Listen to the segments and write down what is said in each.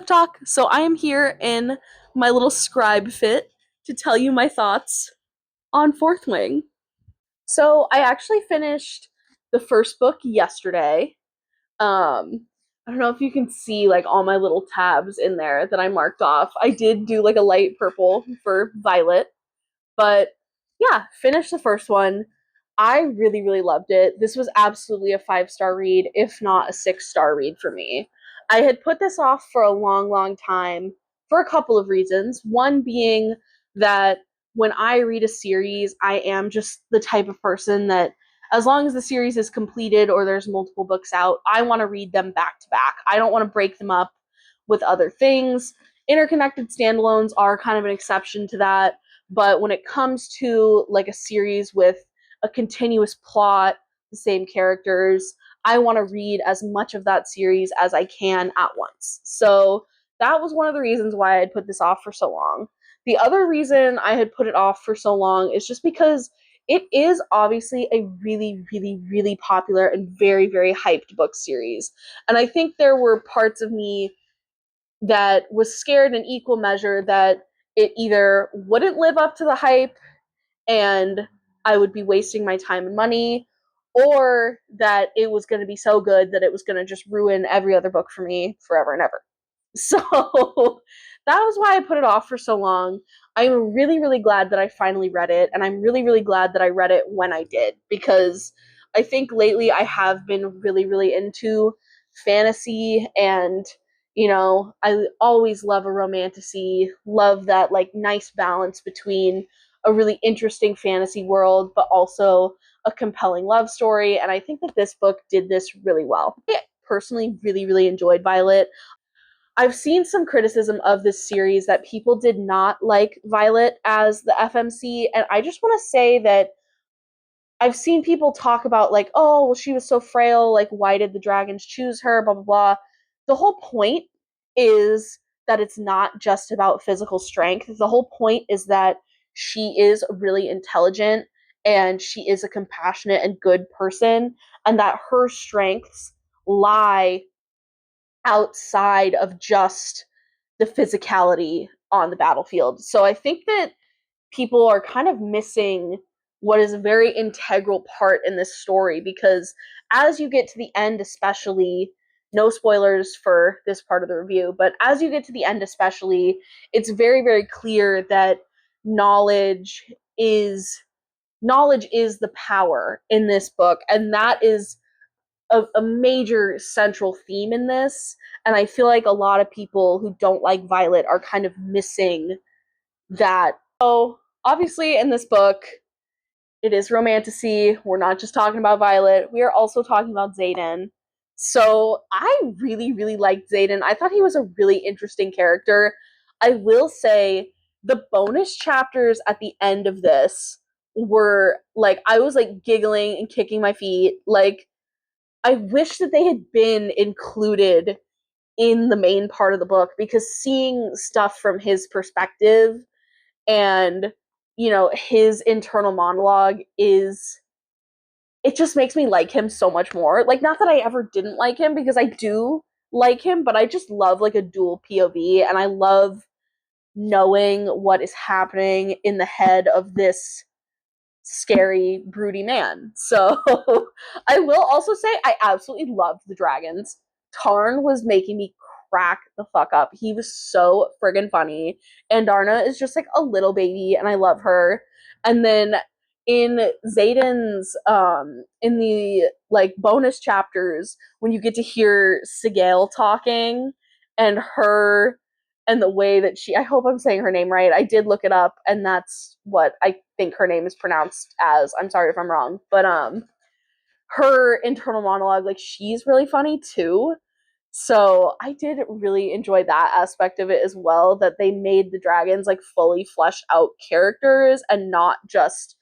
Book Talk. So I am here in my little scribe fit to tell you my thoughts on Fourth Wing. So I actually finished the first book yesterday. I don't know if you can see like all my little tabs in there that I marked off. I did do like a light purple for Violet, but yeah, finished the first one. I really, really loved it. This was absolutely a 5-star read, if not a 6-star read for me. I had put this off for a long, long time for a couple of reasons. One being that when I read a series, I am just the type of person that, as long as the series is completed or there's multiple books out, I want to read them back to back. I don't want to break them up with other things. Interconnected standalones are kind of an exception to that, but when it comes to like a series with a continuous plot, the same characters, I want to read as much of that series as I can at once. So that was one of the reasons why I had put this off for so long. The other reason I had put it off for so long is just because it is obviously a really, really, really popular and very, very hyped book series. And I think there were parts of me that was scared in equal measure that it either wouldn't live up to the hype and I would be wasting my time and money, or that it was going to be so good that it was going to just ruin every other book for me forever and ever. So that was why I put it off for so long. I'm really, really glad that I finally read it, and I'm really, really glad that I read it when I did, because I think lately I have been really, really into fantasy, and I always love a romantasy, love that like nice balance between a really interesting fantasy world, but also a compelling love story. And I think that this book did this really well. I personally really, really enjoyed Violet. I've seen some criticism of this series that people did not like Violet as the FMC, and I just want to say that I've seen people talk about like, oh, well, she was so frail, like why did the dragons choose her, blah blah blah. The whole point is that it's not just about physical strength. The whole point is that she is really intelligent and she is a compassionate and good person, and that her strengths lie outside of just the physicality on the battlefield. So I think that people are kind of missing what is a very integral part in this story, because as you get to the end, especially, no spoilers for this part of the review, but as you get to the end, especially, it's very, very clear that knowledge is knowledge is the power in this book, and that is a major central theme in this. And I feel like a lot of people who don't like Violet are kind of missing that. So obviously in this book, it is romantasy. We're not just talking about Violet. We are also talking about Xaden. So I really, really liked Xaden. I thought he was a really interesting character. I will say the bonus chapters at the end of this were like, I was like giggling and kicking my feet. Like, I wish that they had been included in the main part of the book, because seeing stuff from his perspective and his internal monologue is, it just makes me like him so much more. Like, not that I ever didn't like him, because I do like him, but I just love like a dual POV, and I love knowing what is happening in the head of this scary, broody man. So I will also say I absolutely loved the dragons. Tarn was making me crack the fuck up. He was so friggin' funny. And Darna is just like a little baby, and I love her. And then in Xaden's in the like bonus chapters, when you get to hear Sigale talking, and her and the way that I hope I'm saying her name right. I did look it up, and that's what I think her name is pronounced as. I'm sorry if I'm wrong, but her internal monologue, like, she's really funny too. So I did really enjoy that aspect of it as well, that they made the dragons like fully fleshed out characters and not just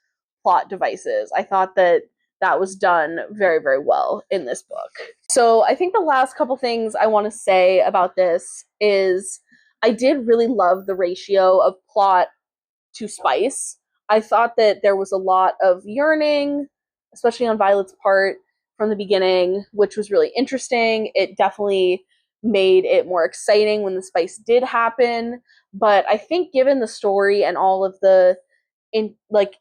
plot devices. I thought that that was done very, very well in this book. So I think the last couple things I want to say about this is I did really love the ratio of plot to spice. I thought that there was a lot of yearning, especially on Violet's part from the beginning, which was really interesting. It definitely made it more exciting when the spice did happen. But I think given the story and all of the in like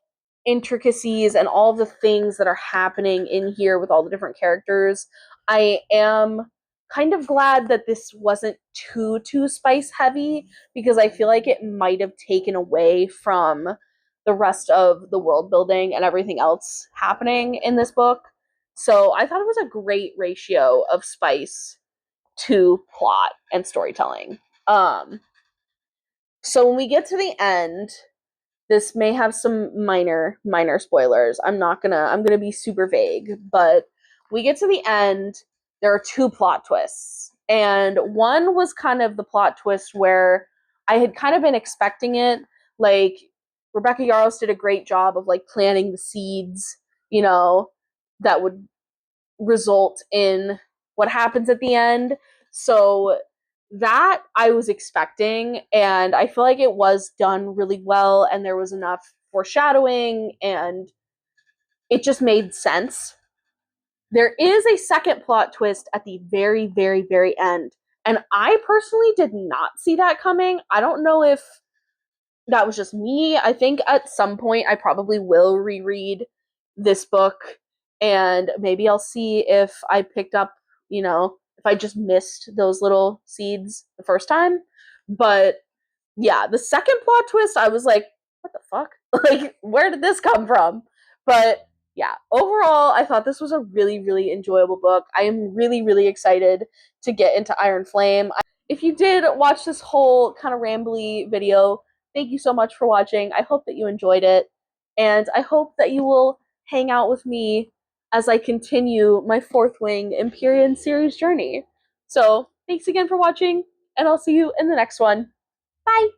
intricacies and all the things that are happening in here with all the different characters, I am kind of glad that this wasn't too spice heavy, because I feel like it might have taken away from the rest of the world building and everything else happening in this book. So I thought it was a great ratio of spice to plot and storytelling. Um so when we get to the end, this may have some minor spoilers. I'm gonna be super vague, but we get to the end, there are two plot twists. And one was kind of the plot twist where I had kind of been expecting it. Like, Rebecca Yarros did a great job of like planting the seeds, you know, that would result in what happens at the end. So that I was expecting, and I feel like it was done really well, and there was enough foreshadowing, and it just made sense. There is a second plot twist at the very end, and I personally did not see that coming. I don't know if that was just me. I think at some point I probably will reread this book, and maybe I'll see if I picked up, if I just missed those little seeds the first time. But yeah, the second plot twist, I was like, what the fuck? Like, where did this come from? But yeah, overall, I thought this was a really enjoyable book. I am really excited to get into Iron Flame. If you did watch this whole kind of rambly video, thank you so much for watching. I hope that you enjoyed it, and I hope that you will hang out with me as I continue my Fourth Wing Empyrean series journey. So, thanks again for watching, and I'll see you in the next one. Bye!